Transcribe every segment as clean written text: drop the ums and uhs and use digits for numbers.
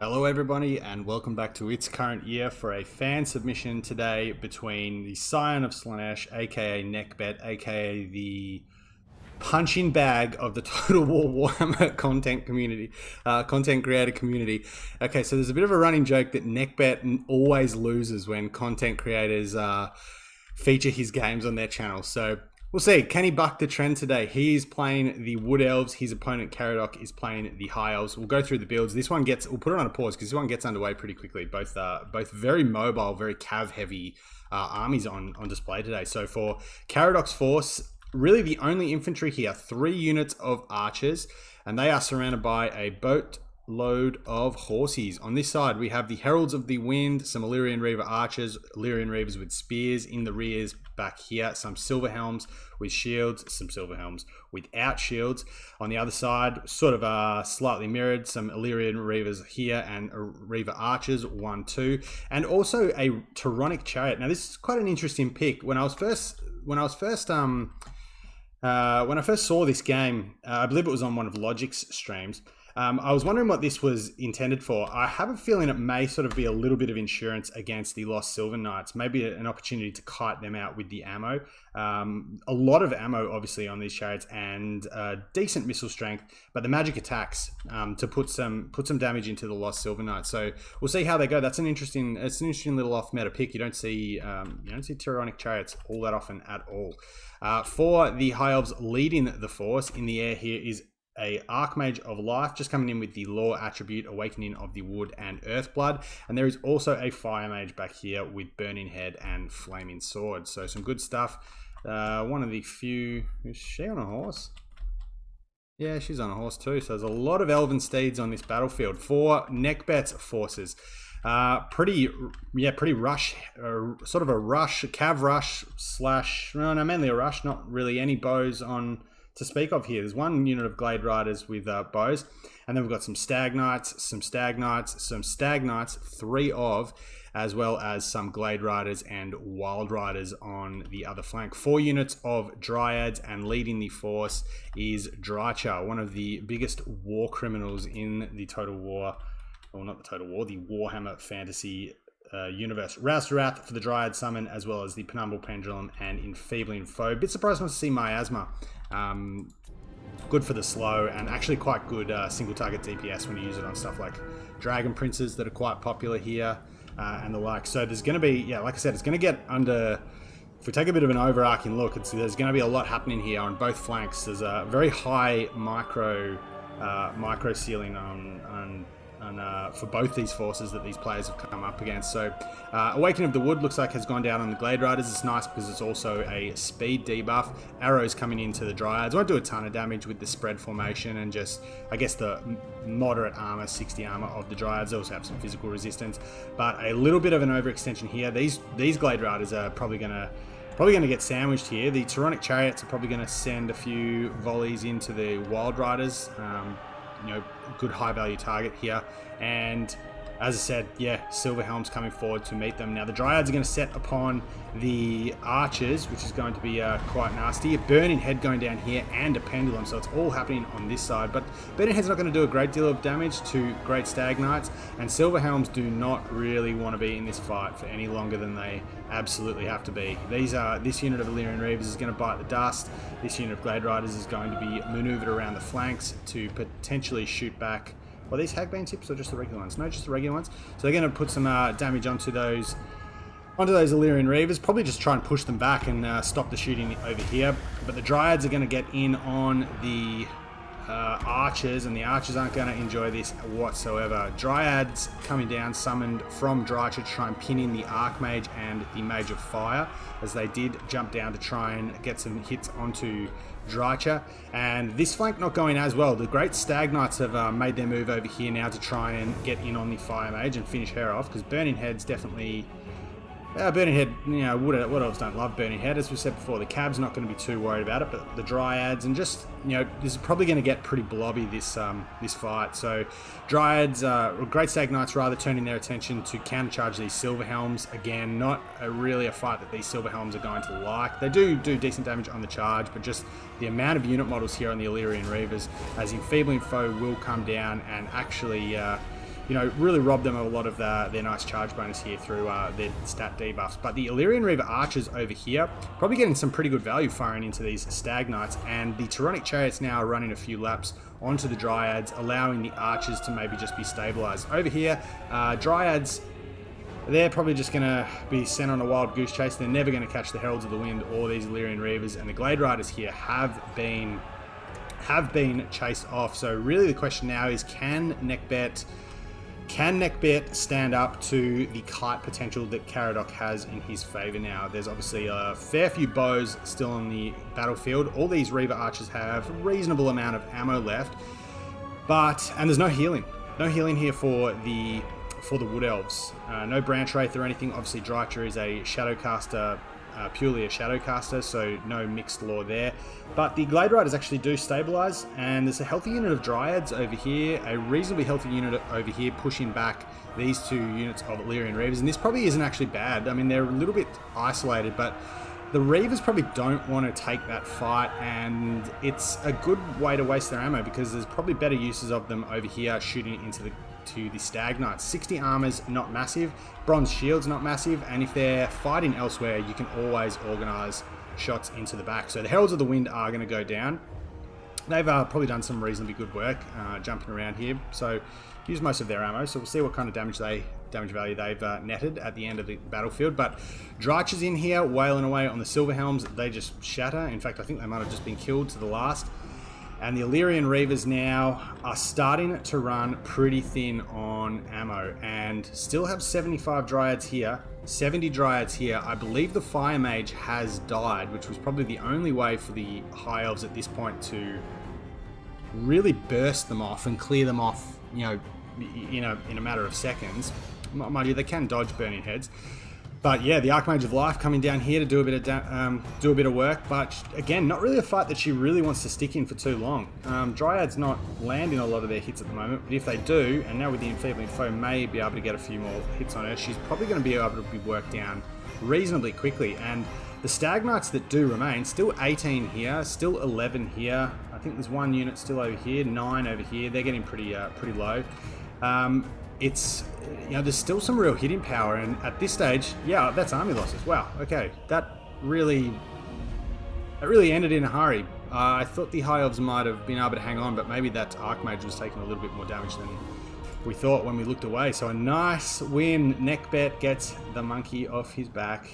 Hello, everybody, and welcome back to It's Current Year for a fan submission today between the Scion of Slaanesh, aka Neckbet, aka the punching bag of the Total War Warhammer content community, content creator community. Okay, so there's a bit of a running joke that Neckbet always loses when content creators feature his games on their channel. So we'll see. Can he buck the trend today? He's playing the Wood Elves. His opponent, Caradoc, is playing the High Elves. We'll go through the builds. We'll put it on a pause because this one gets underway pretty quickly. Both very mobile, very cav-heavy armies on display today. So for Caradoc's force, really the only infantry here, 3 units of archers, and they are surrounded by a boat load of horses. On this side, we have the Heralds of the Wind, some Illyrian Reaver archers, Illyrian Reavers with spears in the rears back here, some Silver Helms with shields, some Silver Helms without shields. On the other side, sort of slightly mirrored, some Illyrian Reavers here and Reaver archers, 1, 2, and also a Tyranic Chariot. Now, this is quite an interesting pick. When I first saw this game, I believe it was on one of Logic's streams. I was wondering what this was intended for. I have a feeling it may sort of be a little bit of insurance against the Lost Silver Knights, maybe an opportunity to kite them out with the ammo. A lot of ammo, obviously, on these chariots and decent missile strength, but the magic attacks to put some damage into the Lost Silver Knights. So we'll see how they go. It's an interesting little off meta pick. You don't see Tyranic Chariots all that often at all. For the High Elves leading the force in the air here is a Archmage of Life, just coming in with the Lore attribute, Awakening of the Wood and Earthblood. And there is also a Fire Mage back here with Burning Head and Flaming Sword. So some good stuff. One of the few... Is she on a horse? Yeah, she's on a horse too. So there's a lot of Elven steeds on this battlefield. For Neckbet's forces. Pretty rush, sort of a rush, cav rush slash... No, mainly a rush, not really any bows on... to speak of here. There's one unit of Glade Riders with bows, and then we've got some Stag Knights, some Stag Knights, 3 of, as well as some Glade Riders and Wild Riders on the other flank. 4 units of Dryads, and leading the force is Drycha, one of the biggest war criminals in the Total War, well, not the Total War, the Warhammer Fantasy universe. Rouse to Wrath for the Dryad summon, as well as the Penumbral Pendulum and Enfeebling Foe. Bit surprised not to see Miasma. Good for the slow, and actually quite good single target DPS when you use it on stuff like Dragon Princes that are quite popular here, and the like. So there's going to be, like I said, it's going to get under... If we take a bit of an overarching look, there's going to be a lot happening here on both flanks. There's a very high micro ceiling on for both these forces that these players have come up against. So Awakening of the Wood looks like has gone down on the Glade Riders. It's nice because it's also a speed debuff. Arrows coming into the Dryads won't do a ton of damage with the spread formation and just, I guess, the moderate armor, 60 armor of the Dryads. They also have some physical resistance, but a little bit of an overextension here. These Glade Riders are probably going to get sandwiched here. The Tyranic Chariots are probably going to send a few volleys into the Wild Riders. Good high value target here. And as I said, Silver Helms coming forward to meet them. Now the Dryads are going to set upon the Archers, which is going to be quite nasty. A Burning Head going down here and a Pendulum, so it's all happening on this side. But Burning Head's not going to do a great deal of damage to Great Stag Knights, and Silver Helms do not really want to be in this fight for any longer than they absolutely have to be. This unit of Illyrian Reavers is going to bite the dust. This unit of Glade Riders is going to be maneuvered around the flanks to potentially shoot back. Are these Hagbane tips or just the regular ones? No, just the regular ones. So they're going to put some damage onto those Illyrian Reavers. Probably just try and push them back and stop the shooting over here. But the Dryads are going to get in on the Archers, and the Archers aren't going to enjoy this whatsoever. Dryads coming down, summoned from Drycha to try and pin in the Archmage and the Mage of Fire, as they did jump down to try and get some hits onto Drycha. And this flank not going as well. The Great Stag Knights have made their move over here now to try and get in on the Fire Mage and finish her off, because Burning Head's definitely... Burning Head, Wood Elves don't love Burning Head. As we said before, the Cab's not going to be too worried about it, but the Dryads, and just, this is probably going to get pretty blobby, this fight. So Dryads, Great Stag Knights rather turning their attention to countercharge these Silver Helms. Again, not really a fight that these Silver Helms are going to like. They do decent damage on the charge, but just the amount of unit models here on the Illyrian Reavers, as Enfeebling Foe will come down and actually you know, really robbed them of a lot of their nice charge bonus here through their stat debuffs. But the Illyrian Reaver Archers over here, probably getting some pretty good value firing into these Stag Knights, and the Tyranic Chariots now running a few laps onto the Dryads, allowing the Archers to maybe just be stabilized. Over here, Dryads, they're probably just going to be sent on a wild goose chase. They're never going to catch the Heralds of the Wind or these Illyrian Reavers, and the Glade Riders here have been chased off. So really the question now is, can Neckbet stand up to the kite potential that Caradoc has in his favor now? There's obviously a fair few bows still on the battlefield. All these Reaver Archers have a reasonable amount of ammo left, and there's no healing. No healing here for the Wood Elves. No Branch Wraith or anything. Obviously Drycha is a Shadowcaster, purely a Shadowcaster, so no mixed lore there. But the Glade Riders actually do stabilize, and there's a healthy unit of Dryads over here, a reasonably healthy unit over here pushing back these two units of Illyrian Reavers, and this probably isn't actually bad. I mean, they're a little bit isolated, but the Reavers probably don't want to take that fight, and it's a good way to waste their ammo because there's probably better uses of them over here shooting into the Stag Knights. 60 armor's not massive, bronze shield's not massive, and if they're fighting elsewhere, you can always organize shots into the back. So the Heralds of the Wind are going to go down. They've probably done some reasonably good work jumping around here, so use most of their ammo. So we'll see what kind of damage value they've netted at the end of the battlefield. But Drycha's in here wailing away on the Silverhelms. They just shatter. In fact, I think they might have just been killed to the last. And the Illyrian Reavers now are starting to run pretty thin on ammo and still have 75 Dryads here, 70 Dryads here. I believe the Fire Mage has died, which was probably the only way for the High Elves at this point to really burst them off and clear them off, you know, in a matter of seconds. Mind you, they can dodge Burning Heads. But yeah, the Archmage of Life coming down here to do a bit of work, but again, not really a fight that she really wants to stick in for too long. Dryad's not landing a lot of their hits at the moment, but if they do, and now with the Enfeebling Foe may be able to get a few more hits on her, she's probably going to be able to be worked down reasonably quickly. And the Stag Knights that do remain, still 18 here, still 11 here. I think there's one unit still over here, 9 over here. They're getting pretty low. It's, you know, there's still some real hitting power, and at this stage, yeah, that's army losses. Wow, okay, that really ended in a hurry. I thought the High Elves might have been able to hang on, but maybe that Archmage was taking a little bit more damage than we thought when we looked away. So a nice win. Neckbet gets the monkey off his back.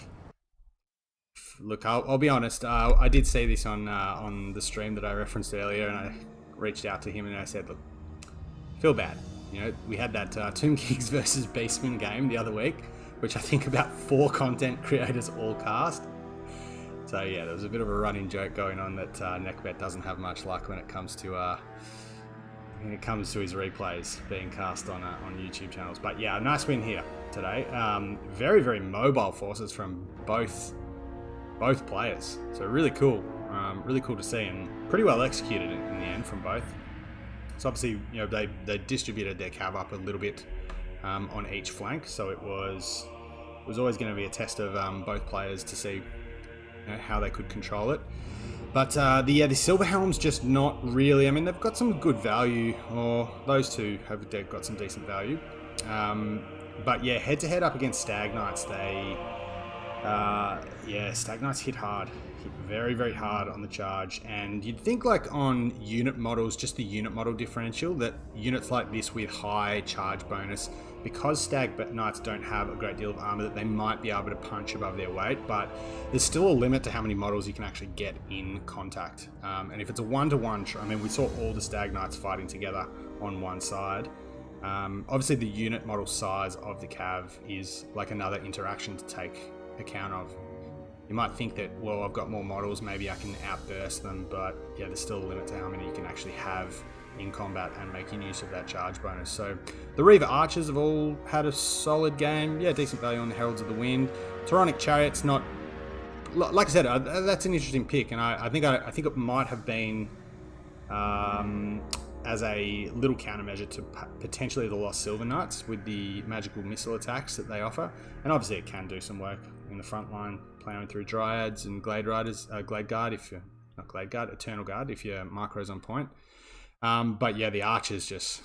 Look, I'll be honest, I did see this on the stream that I referenced earlier, and I reached out to him and I said, look, feel bad. You know, we had that Tomb Kings versus Beastmen game the other week, which I think about 4 content creators all cast. So yeah, there was a bit of a running joke going on that Neckbet doesn't have much luck when it comes to his replays being cast on YouTube channels. But yeah, nice win here today. Very, very mobile forces from both players. So really cool to see, and pretty well executed in the end from both. So obviously, you know, they distributed their cav up a little bit on each flank, so it was always going to be a test of both players to see, you know, how they could control it. But the Silverhelms just not really. I mean, they've got some good value, or those two have got some decent value. But yeah, head to head up against Stag Knights, Stag Knights hit hard. Very, very hard on the charge, and you'd think, like, on unit models, just the unit model differential, that units like this with high charge bonus, because Stag Knights don't have a great deal of armor, that they might be able to punch above their weight, but there's still a limit to how many models you can actually get in contact. And if it's a 1-to-1, I mean, we saw all the Stag Knights fighting together on one side. Obviously the unit model size of the cav is like another interaction to take account of. You might think that, well, I've got more models, maybe I can outburst them, but yeah, there's still a limit to how many you can actually have in combat and making use of that charge bonus. So the Reaver Archers have all had a solid game. Yeah, decent value on the Heralds of the Wind. Tyranic Chariots, not, like I said, that's an interesting pick, and I think it might have been as a little countermeasure to potentially the Lost Silver Knights with the magical missile attacks that they offer, and obviously it can do some work in the front line, plowing through Dryads and Glade Riders, Glade Guard if you're not Glade Guard, Eternal Guard if your macro's on point. But yeah, the Archers just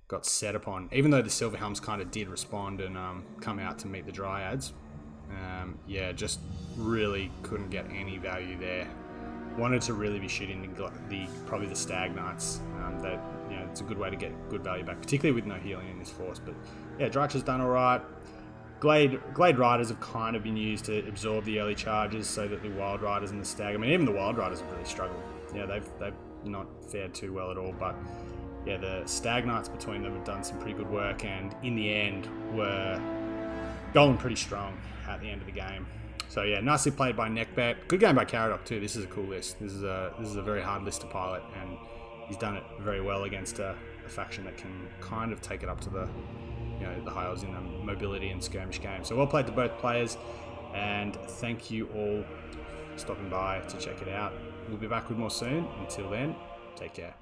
got set upon. Even though the Silverhelms kind of did respond and come out to meet the Dryads, yeah, just really couldn't get any value there. Wanted to really be shooting probably the Stag Knights. That, you know, it's a good way to get good value back, particularly with no healing in this force. But yeah, Drycha's done all right. Glade Riders have kind of been used to absorb the early charges, so that the Wild Riders and the Stag, I mean, even the Wild Riders have really struggled. Yeah, they've not fared too well at all. But yeah, the Stag Knights between them have done some pretty good work, and in the end were going pretty strong at the end of the game. So yeah, nicely played by Neckbet. Good game by Caradoc too. This is a cool list. This is a very hard list to pilot, and he's done it very well against a faction that can kind of take it up to the, you know, the high odds in the mobility and skirmish game. So well played to both players, and thank you all for stopping by to check it out. We'll be back with more soon. Until then, take care.